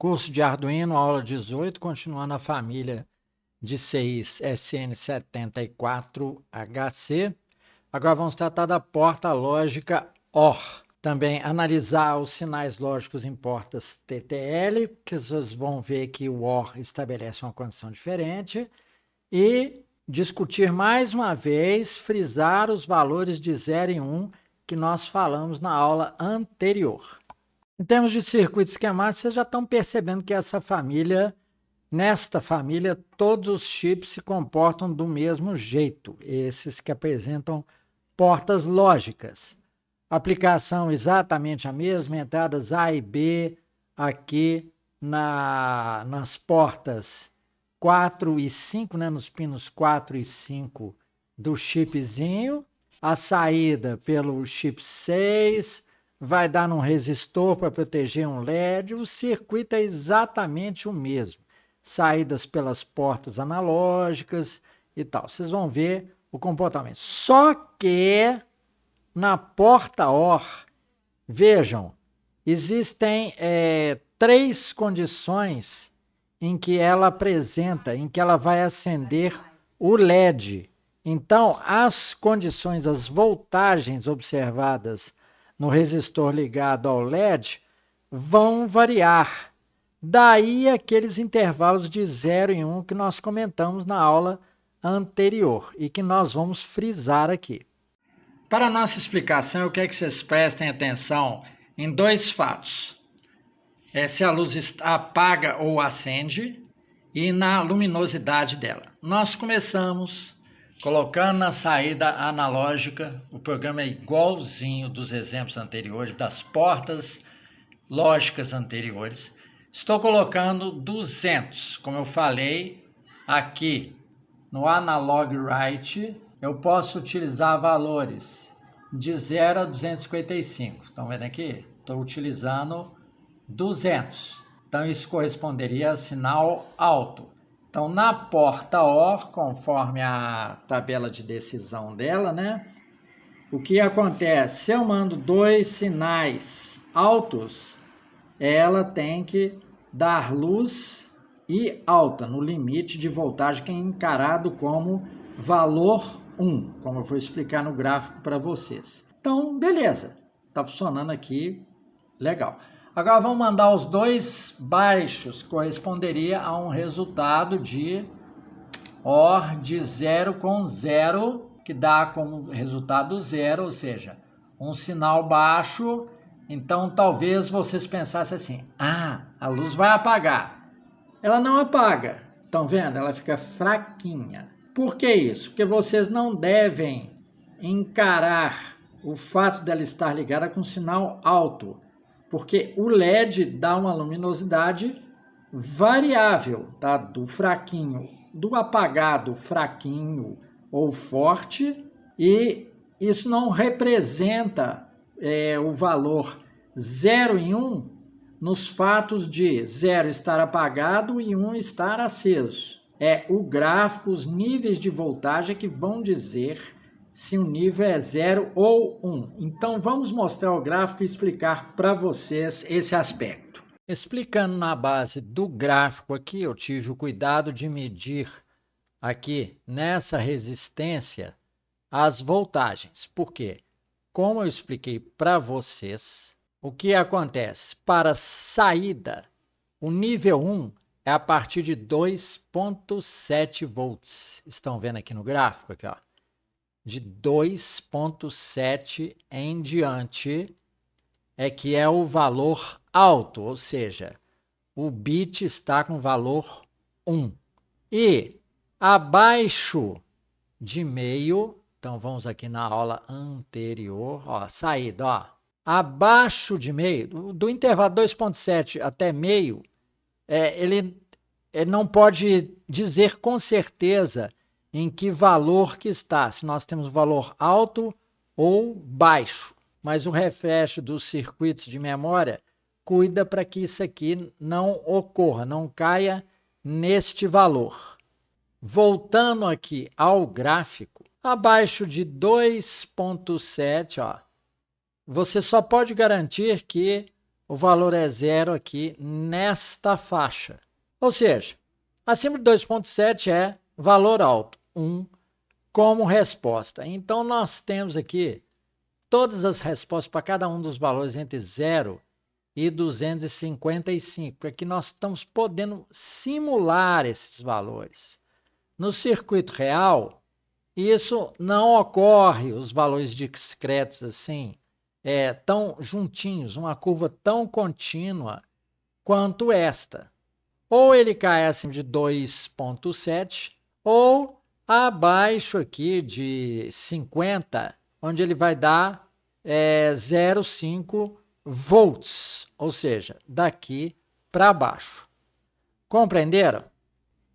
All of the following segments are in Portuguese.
Curso de Arduino, aula 18, continuando a família de CIs SN74HC. Agora vamos tratar da porta lógica OR. Também analisar os sinais lógicos em portas TTL, que vocês vão ver que o OR estabelece uma condição diferente. E discutir mais uma vez, frisar os valores de 0 e 1 que nós falamos na aula anterior. Em termos de circuito esquemático, vocês já estão percebendo que nesta família, todos os chips se comportam do mesmo jeito, esses que apresentam portas lógicas. Aplicação exatamente a mesma, entradas A e B aqui nas portas 4 e 5, né, nos pinos 4 e 5 do chipzinho. A saída pelo chip 6, vai dar num resistor para proteger um LED. O circuito é exatamente o mesmo. Saídas pelas portas analógicas e tal. Vocês vão ver o comportamento. Só que na porta OR, vejam, existem 3 condições em que ela apresenta, em que ela vai acender o LED. Então, as condições, as voltagens observadas no resistor ligado ao LED vão variar. Daí aqueles intervalos de 0 e 1 que nós comentamos na aula anterior e que nós vamos frisar aqui. Para a nossa explicação, eu quero que vocês prestem atenção em 2 fatos. Se a luz apaga ou acende e na luminosidade dela. Nós começamos colocando na saída analógica, o programa é igualzinho dos exemplos anteriores, das portas lógicas anteriores. Estou colocando 200, como eu falei, aqui no Analog Write, eu posso utilizar valores de 0 a 255. Estão vendo aqui? Estou utilizando 200. Então, isso corresponderia a sinal alto. Então, na porta OR, conforme a tabela de decisão dela, né? O que acontece? Se eu mando 2 sinais altos, ela tem que dar luz e alta, no limite de voltagem que é encarado como valor 1, como eu vou explicar no gráfico para vocês. Então, beleza. Está funcionando aqui, legal. Agora vamos mandar os 2 baixos, corresponderia a um resultado de OR de 0 com 0, que dá como resultado 0, ou seja, um sinal baixo. Então talvez vocês pensassem assim, a luz vai apagar. Ela não apaga, estão vendo? Ela fica fraquinha. Por que isso? Porque vocês não devem encarar o fato dela estar ligada com sinal alto, porque o LED dá uma luminosidade variável, tá? Do fraquinho, do apagado fraquinho ou forte, e isso não representa o valor 0 e 1 nos fatos de 0 estar apagado e 1 estar aceso. É o gráfico, os níveis de voltagem que vão dizer se o nível é 0 ou 1. Então, vamos mostrar o gráfico e explicar para vocês esse aspecto. Explicando na base do gráfico aqui, eu tive o cuidado de medir aqui nessa resistência as voltagens. Por quê? Como eu expliquei para vocês, o que acontece? Para saída, o nível 1 é a partir de 2,7 volts. Estão vendo aqui no gráfico? Aqui, ó. De 2,7 em diante é que é o valor alto, ou seja, o bit está com valor 1. E abaixo de meio, então vamos aqui na aula anterior, ó, saída, ó. Abaixo de meio, do intervalo 2,7 até meio, ele não pode dizer com certeza em que valor que está, se nós temos valor alto ou baixo. Mas o refresh dos circuitos de memória cuida para que isso aqui não ocorra, não caia neste valor. Voltando aqui ao gráfico, abaixo de 2,7, ó, você só pode garantir que o valor é 0 aqui nesta faixa. Ou seja, acima de 2,7 é valor alto, 1 como resposta. Então, nós temos aqui todas as respostas para cada um dos valores entre 0 e 255. Aqui nós estamos podendo simular esses valores. No circuito real, isso não ocorre, os valores discretos assim, tão juntinhos, uma curva tão contínua quanto esta. Ou ele cai acima de 2,7 ou abaixo aqui de 50, onde ele vai dar 0,5 volts, ou seja, daqui para baixo. Compreenderam?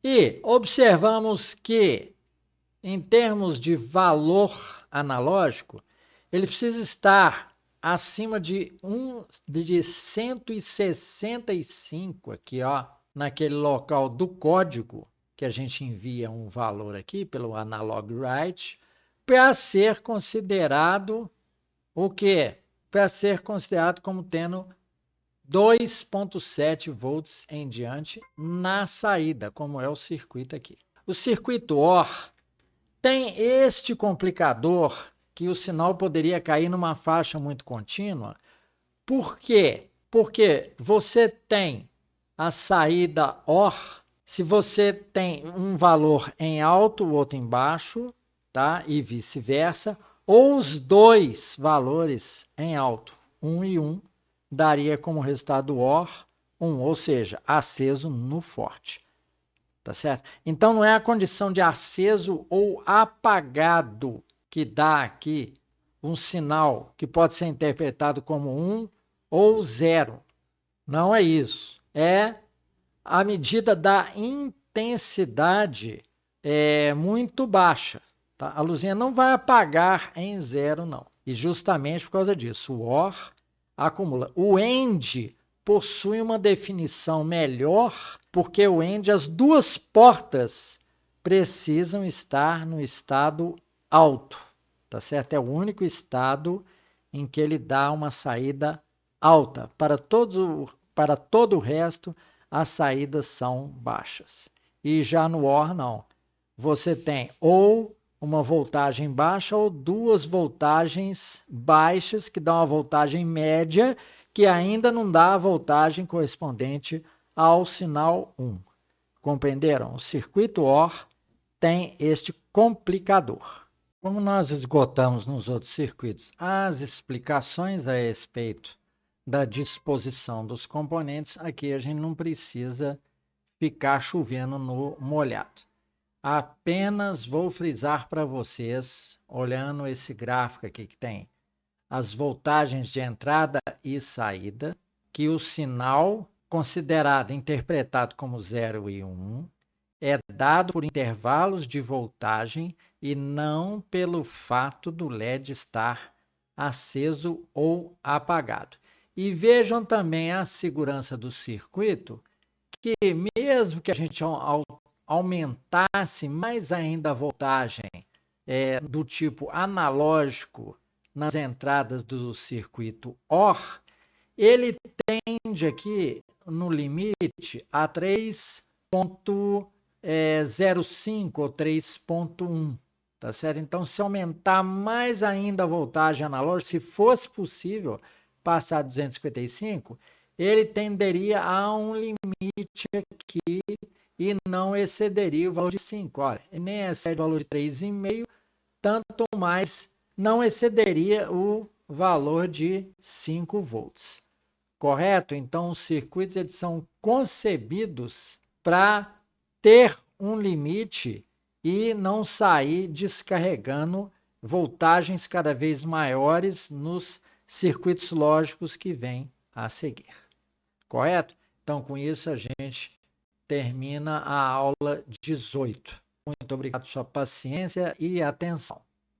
E observamos que, em termos de valor analógico, ele precisa estar acima de 165 aqui, ó, naquele local do código que a gente envia um valor aqui pelo analog write, para ser considerado o quê? Para ser considerado como tendo 2,7 volts em diante na saída, como é o circuito aqui. O circuito OR tem este complicador que o sinal poderia cair numa faixa muito contínua. Por quê? Porque você tem a saída OR, se você tem um valor em alto, o outro em baixo, tá? E vice-versa, ou os dois valores em alto, 1 e 1, daria como resultado OR 1, ou seja, aceso no forte. Tá certo? Então não é a condição de aceso ou apagado que dá aqui um sinal que pode ser interpretado como 1 ou 0. Não é isso. É a medida da intensidade muito baixa. Tá? A luzinha não vai apagar em 0, não. E justamente por causa disso, o OR acumula. O END possui uma definição melhor, porque o END, as duas portas precisam estar no estado alto. Tá certo? É o único estado em que ele dá uma saída alta. Para todo o resto, as saídas são baixas. E já no OR, não. Você tem ou uma voltagem baixa ou duas voltagens baixas, que dão uma voltagem média, que ainda não dá a voltagem correspondente ao sinal 1. Compreenderam? O circuito OR tem este complicador. Como nós esgotamos nos outros circuitos as explicações a respeito da disposição dos componentes, aqui a gente não precisa ficar chovendo no molhado. Apenas vou frisar para vocês, olhando esse gráfico aqui que tem as voltagens de entrada e saída, que o sinal considerado, interpretado como 0 e 1, é dado por intervalos de voltagem e não pelo fato do LED estar aceso ou apagado. E vejam também a segurança do circuito, que mesmo que a gente aumentasse mais ainda a voltagem do tipo analógico nas entradas do circuito OR, ele tende aqui no limite a 3,05 ou 3,1. Tá certo? Então, se aumentar mais ainda a voltagem analógica, se fosse possível passar 255, ele tenderia a um limite aqui e não excederia o valor de 5. Olha, nem excede o valor de 3,5, tanto mais não excederia o valor de 5 volts. Correto? Então, os circuitos eles são concebidos para ter um limite e não sair descarregando voltagens cada vez maiores nos circuitos lógicos que vêm a seguir. Correto? Então, com isso, a gente termina a aula 18. Muito obrigado pela sua paciência e atenção.